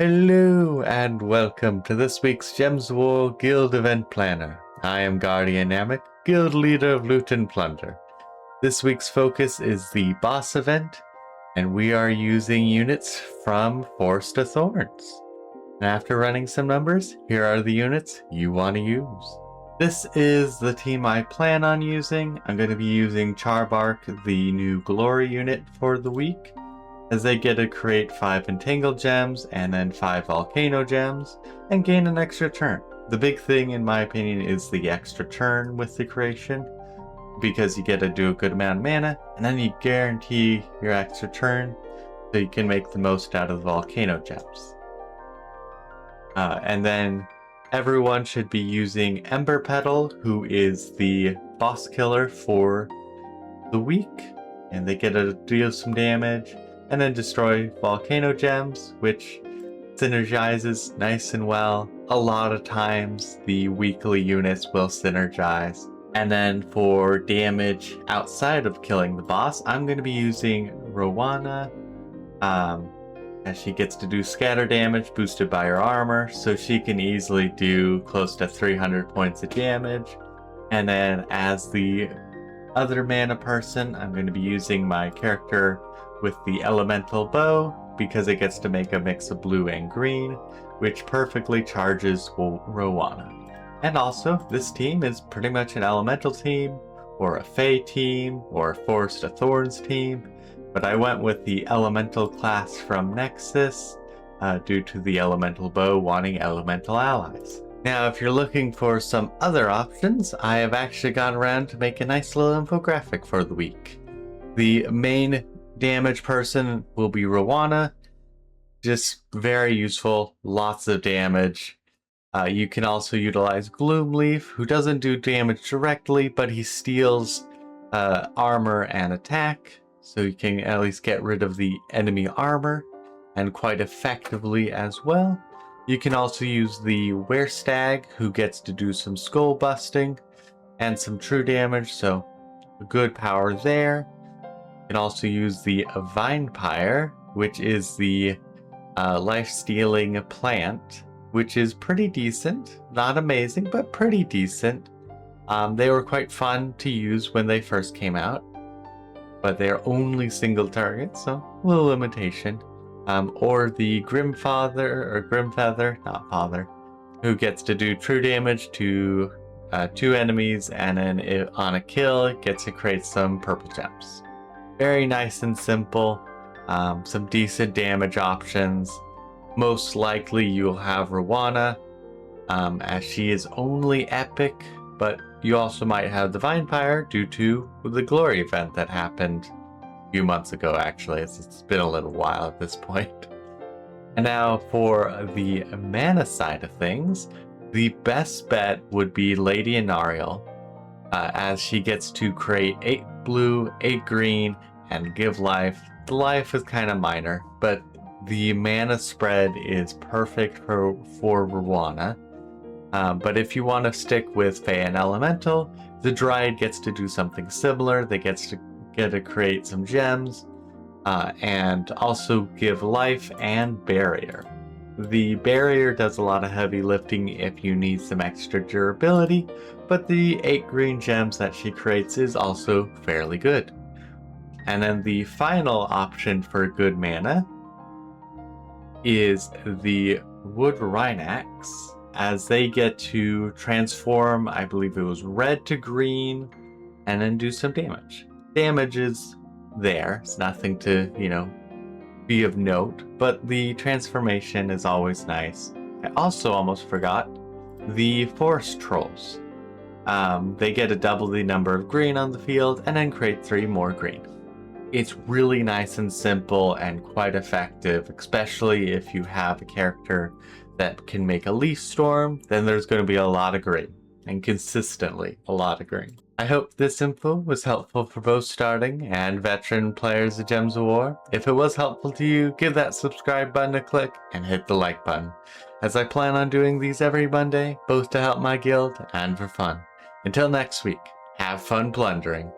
Hello and welcome to this week's Gems of War Guild Event Planner. I am Guardian Namek, Guild Leader of Loot and Plunder. This week's focus is the boss event, and we are using units from Forest of Thorns. And after running some numbers, here are the units you want to use. This is the team I plan on using. I'm going to be using Charbark, the new Glory unit for the week, as they get to create 5 Entangled Gems and then 5 Volcano Gems and gain an extra turn. The big thing in my opinion is the extra turn with the creation, because you get to do a good amount of mana and then you guarantee your extra turn so you can make the most out of the Volcano Gems. And then everyone should be using Ember Petal, who is the boss killer for the week, and they get to deal some damage and then destroy Volcano Gems, which synergizes nice and well. A lot of times the weekly units will synergize. And then for damage outside of killing the boss, I'm going to be using Rowana, as she gets to do scatter damage boosted by her armor, so she can easily do close to 300 points of damage. And then as the other mana person, I'm going to be using my character with the elemental bow, because it gets to make a mix of blue and green, which perfectly charges Rowana. And also, this team is pretty much an elemental team, or a Fey team, or a Forest of Thorns team, but I went with the elemental class from Nexus due to the elemental bow wanting elemental allies. Now, if you're looking for some other options, I have actually gone around to make a nice little infographic for the week. The main damage person will be Rowana, just very useful, lots of damage. You can also utilize Gloomleaf, who doesn't do damage directly, but he steals armor and attack, so you can at least get rid of the enemy armor, and quite effectively as well. You can also use the Werestag, who gets to do some skull busting and some true damage, so good power there. You can also use the Vinepire, which is the life-stealing plant, which is pretty decent. Not amazing, but pretty decent. They were quite fun to use when they first came out, but they're only single target, so a little limitation. Or the Grimfeather, not Father, who gets to do true damage to 2 enemies, and then on a kill, it gets to create some purple gems. Very nice and simple. Some decent damage options. Most likely you'll have Rowana, as she is only epic, but you also might have the Vinepire due to the Glory event that happened a few months ago, actually. It's been a little while at this point. And now for the mana side of things, the best bet would be Lady Inariel, as she gets to create 8 blue, 8 green, and give life. The life is kind of minor, but the mana spread is perfect for Rowana. But if you want to stick with Fey and Elemental, the Dryad gets to do something similar. They get to create some gems, and also give life and barrier. The barrier does a lot of heavy lifting if you need some extra durability, but the 8 green gems that she creates is also fairly good. And then the final option for good mana is the Wood Rhinax, as they get to transform, I believe it was red to green, and then do some damage. Damage is there, it's nothing to, be of note, but the transformation is always nice. I also almost forgot the Forest Trolls. They get to double the number of green on the field and then create 3 more green. It's really nice and simple and quite effective, especially if you have a character that can make a leaf storm. Then there's going to be a lot of green, and consistently a lot of green. I hope this info was helpful for both starting and veteran players of Gems of War. If it was helpful to you, give that subscribe button a click and hit the like button, as I plan on doing these every Monday, both to help my guild and for fun. Until next week, have fun plundering.